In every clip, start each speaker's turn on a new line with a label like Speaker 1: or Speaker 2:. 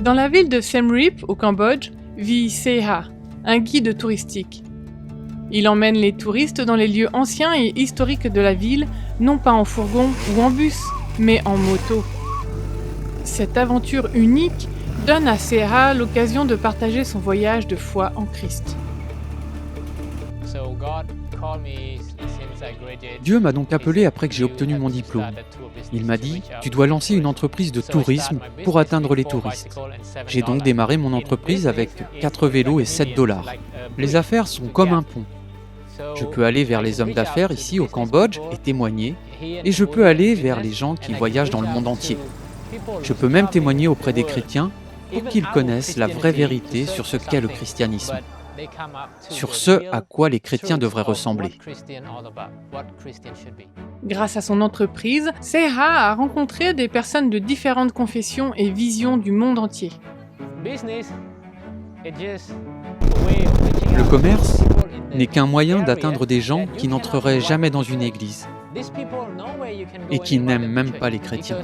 Speaker 1: Dans la ville de Siem Reap, au Cambodge, vit Seha, un guide touristique. Il emmène les touristes dans les lieux anciens et historiques de la ville, non pas en fourgon ou en bus, mais en moto. Cette aventure unique donne à Seha l'occasion de partager son voyage de foi en Christ.
Speaker 2: Dieu m'a donc appelé après que j'ai obtenu mon diplôme. Il m'a dit « Tu dois lancer une entreprise de tourisme pour atteindre les touristes ». J'ai donc démarré mon entreprise avec 4 vélos et $7. Les affaires sont comme un pont. Je peux aller vers les hommes d'affaires ici au Cambodge et témoigner, et je peux aller vers les gens qui voyagent dans le monde entier. Je peux même témoigner auprès des chrétiens pour qu'ils connaissent la vraie vérité sur ce qu'est le christianisme, sur ce à quoi les chrétiens devraient ressembler.
Speaker 1: Grâce à son entreprise, Seha a rencontré des personnes de différentes confessions et visions du monde entier.
Speaker 2: Le commerce n'est qu'un moyen d'atteindre des gens qui n'entreraient jamais dans une église et qui n'aiment même pas les chrétiens.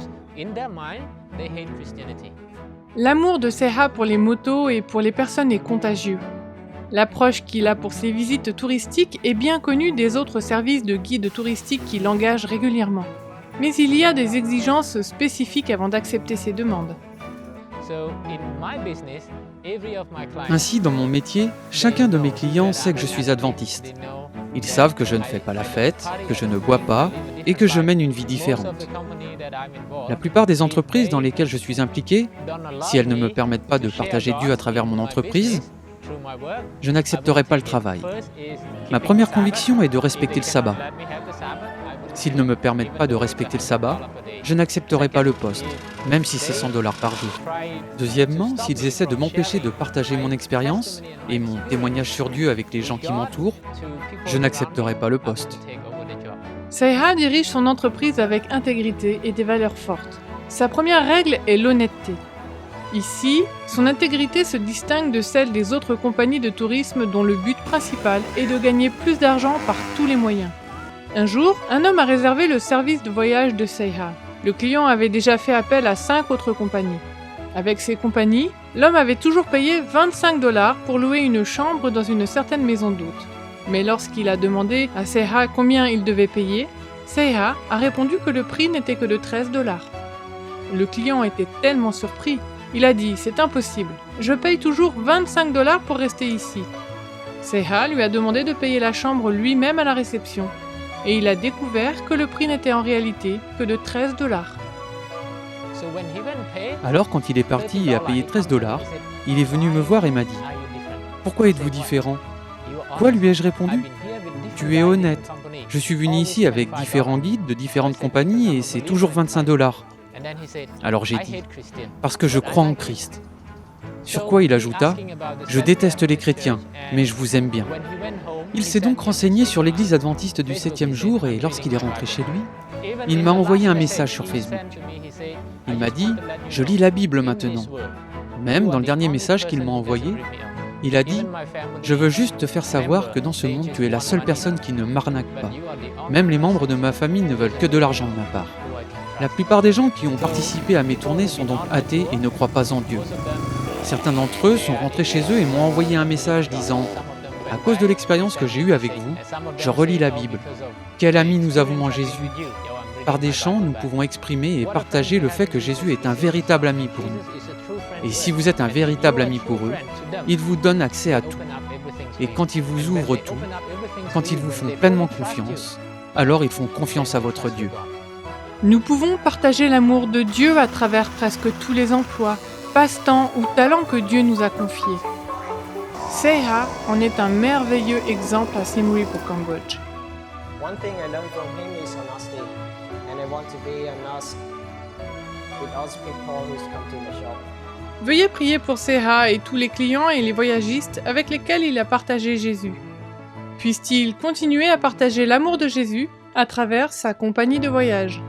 Speaker 1: L'amour de Seha pour les motos et pour les personnes est contagieux. L'approche qu'il a pour ses visites touristiques est bien connue des autres services de guides touristiques qui l'engagent régulièrement. Mais il y a des exigences spécifiques avant d'accepter ces demandes.
Speaker 2: Ainsi, dans mon métier, chacun de mes clients sait que je suis adventiste. Ils savent que je ne fais pas la fête, que je ne bois pas et que je mène une vie différente. La plupart des entreprises dans lesquelles je suis impliqué, si elles ne me permettent pas de partager Dieu à travers mon entreprise, je n'accepterai pas le travail. Ma première conviction est de respecter le sabbat. S'ils ne me permettent pas de respecter le sabbat, je n'accepterai pas le poste, même si c'est $100 par jour. Deuxièmement, s'ils essaient de m'empêcher de partager mon expérience et mon témoignage sur Dieu avec les gens qui m'entourent, je n'accepterai pas le poste.
Speaker 1: Seha dirige son entreprise avec intégrité et des valeurs fortes. Sa première règle est l'honnêteté. Ici, son intégrité se distingue de celle des autres compagnies de tourisme dont le but principal est de gagner plus d'argent par tous les moyens. Un jour, un homme a réservé le service de voyage de Seha. Le client avait déjà fait appel à 5 autres compagnies. Avec ces compagnies, l'homme avait toujours payé $25 pour louer une chambre dans une certaine maison d'hôtes. Mais lorsqu'il a demandé à Seha combien il devait payer, Seha a répondu que le prix n'était que de $13. Le client était tellement surpris. Il a dit « C'est impossible, je paye toujours $25 pour rester ici ». Seha lui a demandé de payer la chambre lui-même à la réception. Et il a découvert que le prix n'était en réalité que de $13.
Speaker 2: Alors quand il est parti et a payé $13, il est venu me voir et m'a dit « Pourquoi êtes-vous différent ?» Quoi, lui ai-je répondu ? « Tu es honnête. Je suis venu ici avec différents guides de différentes compagnies et c'est toujours $25. » Alors j'ai dit « Parce que je crois en Christ. » Sur quoi il ajouta « Je déteste les chrétiens, mais je vous aime bien. » Il s'est donc renseigné sur l'église adventiste du 7e jour et lorsqu'il est rentré chez lui, il m'a envoyé un message sur Facebook. Il m'a dit « Je lis la Bible maintenant. » Même dans le dernier message qu'il m'a envoyé, il a dit « Je veux juste te faire savoir que dans ce monde, tu es la seule personne qui ne m'arnaque pas. Même les membres de ma famille ne veulent que de l'argent de ma part. » La plupart des gens qui ont participé à mes tournées sont donc athées et ne croient pas en Dieu. Certains d'entre eux sont rentrés chez eux et m'ont envoyé un message disant « À cause de l'expérience que j'ai eue avec vous, je relis la Bible. Quel ami nous avons en Jésus. Par des chants, nous pouvons exprimer et partager le fait que Jésus est un véritable ami pour nous. Et si vous êtes un véritable ami pour eux, ils vous donnent accès à tout. Et quand ils vous ouvrent tout, quand ils vous font pleinement confiance, alors ils font confiance à votre Dieu. »
Speaker 1: Nous pouvons partager l'amour de Dieu à travers presque tous les emplois, passe-temps ou talents que Dieu nous a confiés. Seha en est un merveilleux exemple à Siem Reap au Cambodge.
Speaker 3: One thing I learned from him is honesty, and I want to be honest with all the people who come to my shop.
Speaker 1: Veuillez prier pour Seha et tous les clients et les voyagistes avec lesquels il a partagé Jésus. Puisse-t-il continuer à partager l'amour de Jésus à travers sa compagnie de voyage.